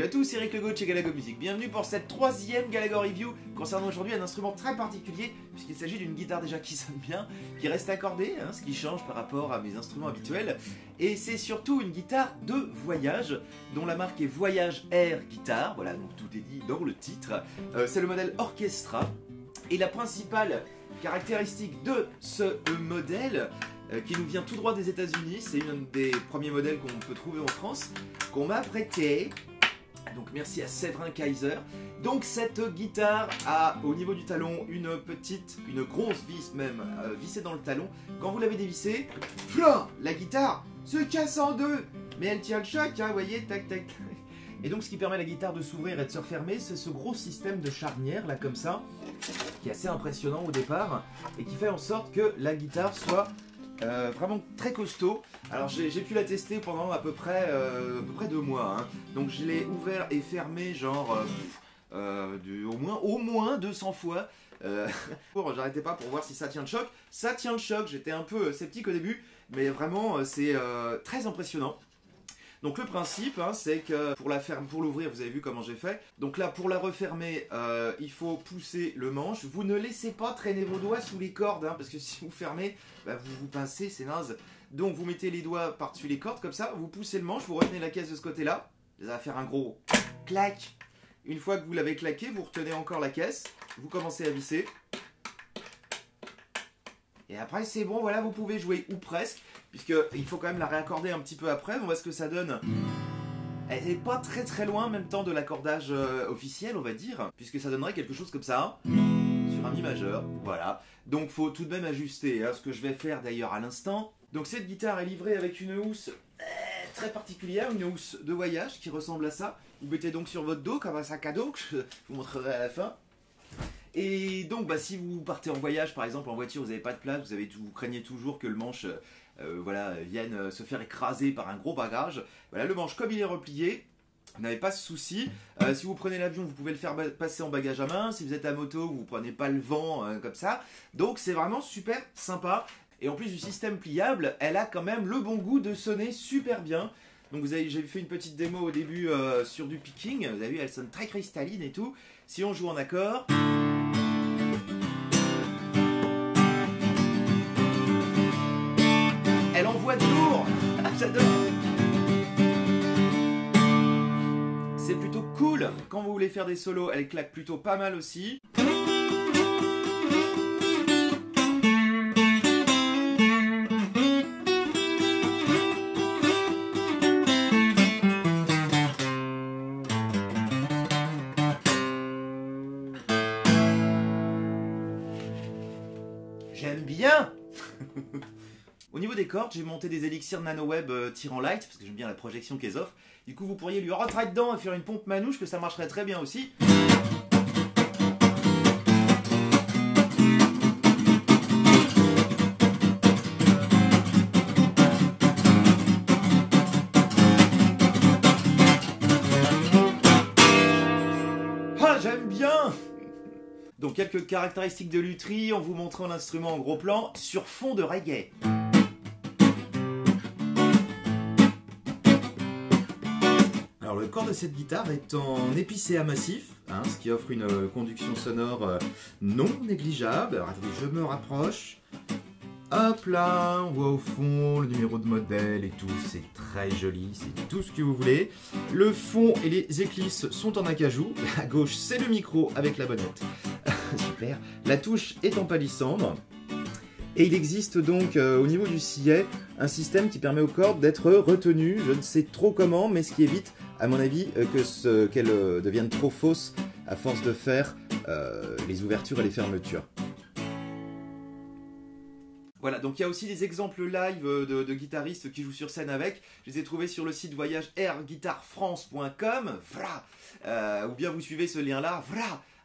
Salut à tous, c'est Eric Legault de chez Galago Music. Bienvenue pour cette troisième Galago Review concernant aujourd'hui un instrument très particulier puisqu'il s'agit d'une guitare déjà qui sonne bien, qui reste accordée, hein, ce qui change par rapport à mes instruments habituels. Et c'est surtout une guitare de voyage dont la marque est Voyage Air Guitar, voilà, donc tout est dit dans le titre. C'est le modèle Orchestra et la principale caractéristique de ce modèle qui nous vient tout droit des États-Unis, c'est un des premiers modèles qu'on peut trouver en France, qu'on m'a prêté. Donc merci à Séverin Kaiser. Donc cette guitare a au niveau du talon une grosse vis même, vissée dans le talon. Quand vous l'avez dévissée, la guitare se casse en deux. Mais elle tient le choc, hein, vous voyez, tac tac. Et donc ce qui permet à la guitare de s'ouvrir et de se refermer, c'est ce gros système de charnière là comme ça, qui est assez impressionnant au départ, et qui fait en sorte que la guitare soit vraiment très costaud. Alors j'ai pu la tester pendant à peu près 2 mois, hein. Donc je l'ai ouvert et fermé genre au moins 200 fois. J'arrêtais pas pour voir si ça tient le choc. Ça tient le choc, j'étais un peu sceptique au début, mais vraiment c'est très impressionnant. Donc le principe, hein, c'est que pour l'ouvrir, vous avez vu comment j'ai fait. Donc là, pour la refermer, il faut pousser le manche. Vous ne laissez pas traîner vos doigts sous les cordes, hein, parce que si vous fermez, bah, vous vous pincez, c'est naze. Donc vous mettez les doigts par-dessus les cordes, comme ça, vous poussez le manche, vous retenez la caisse de ce côté-là. Ça va faire un gros clac. Une fois que vous l'avez claqué, vous retenez encore la caisse, vous commencez à visser. Et après c'est bon, voilà, vous pouvez jouer, ou presque, puisqu'il faut quand même la réaccorder un petit peu après, on voit ce que ça donne. Elle n'est pas très loin en même temps de l'accordage officiel, on va dire, puisque ça donnerait quelque chose comme ça, sur un mi majeur, voilà. Donc faut tout de même ajuster, hein, ce que je vais faire d'ailleurs à l'instant. Donc cette guitare est livrée avec une housse très particulière, une housse de voyage qui ressemble à ça. Vous mettez donc sur votre dos comme un sac à dos, que je vous montrerai à la fin. Et donc bah, si vous partez en voyage, par exemple en voiture, vous n'avez pas de place, vous craignez toujours que le manche vienne se faire écraser par un gros bagage. Voilà, le manche comme il est replié, vous n'avez pas ce souci. Si vous prenez l'avion, vous pouvez le faire passer en bagage à main. Si vous êtes à moto, vous ne prenez pas le vent comme ça. Donc c'est vraiment super sympa. Et en plus du système pliable, elle a quand même le bon goût de sonner super bien. Donc j'ai fait une petite démo au début sur du picking. Vous avez vu, elle sonne très cristalline et tout. Si on joue en accord... Elle envoie de lourd. J'adore. C'est plutôt cool. Quand vous voulez faire des solos, elle claque plutôt pas mal aussi. J'aime bien. Au niveau des cordes, j'ai monté des élixirs NanoWeb tirant light, parce que j'aime bien la projection qu'elles offrent. Du coup, vous pourriez lui rentrer dedans et faire une pompe manouche, que ça marcherait très bien aussi. Ah, j'aime bien! Donc quelques caractéristiques de lutherie en vous montrant l'instrument en gros plan sur fond de reggae. Alors le corps de cette guitare est en épicéa massif, hein, ce qui offre une conduction sonore non négligeable. Alors attendez, je me rapproche. Hop là, on voit au fond le numéro de modèle et tout, c'est très joli, c'est tout ce que vous voulez. Le fond et les éclisses sont en acajou, à gauche c'est le micro avec la bonnette. Super. La touche est en palissandre. Et il existe donc au niveau du sillet un système qui permet aux cordes d'être retenues, je ne sais trop comment, mais ce qui évite, à mon avis, qu'elles deviennent trop fausses à force de faire les ouvertures et les fermetures. Voilà, donc il y a aussi des exemples live de guitaristes qui jouent sur scène avec. Je les ai trouvés sur le site voyageairguitarfrance.com, ou bien vous suivez ce lien-là,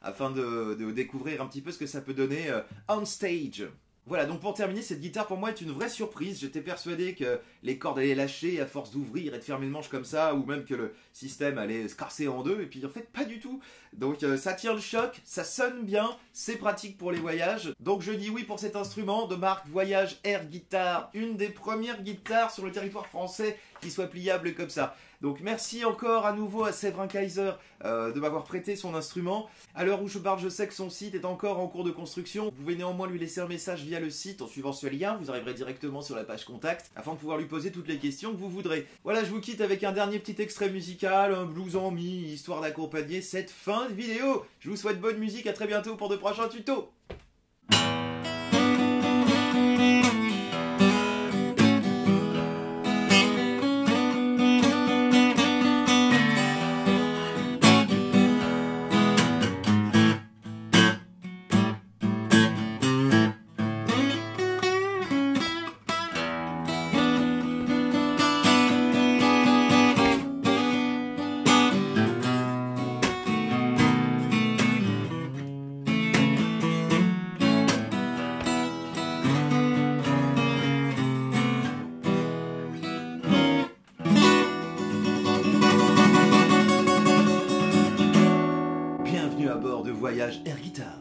afin de découvrir un petit peu ce que ça peut donner on stage. Voilà, donc pour terminer, cette guitare pour moi est une vraie surprise. J'étais persuadé que les cordes allaient lâcher à force d'ouvrir et de fermer le manche comme ça, ou même que le système allait se casser en deux, et puis en fait pas du tout. Donc ça tient le choc, ça sonne bien, c'est pratique pour les voyages. Donc je dis oui pour cet instrument de marque Voyage Air Guitar, une des premières guitares sur le territoire français qui soit pliable comme ça. Donc Donc merci encore à nouveau à Séverin Kaiser de m'avoir prêté son instrument. À l'heure où je parle, je sais que son site est encore en cours de construction. Vous pouvez néanmoins lui laisser un message via le site en suivant ce lien. Vous arriverez directement sur la page contact afin de pouvoir lui poser toutes les questions que vous voudrez. Voilà, je vous quitte avec un dernier petit extrait musical, un blues en mi, histoire d'accompagner cette fin de vidéo. Je vous souhaite bonne musique, à très bientôt pour de prochains tutos. Bienvenue à bord de Voyage Air Guitar.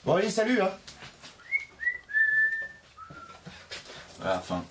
Bon allez, salut hein. À la fin.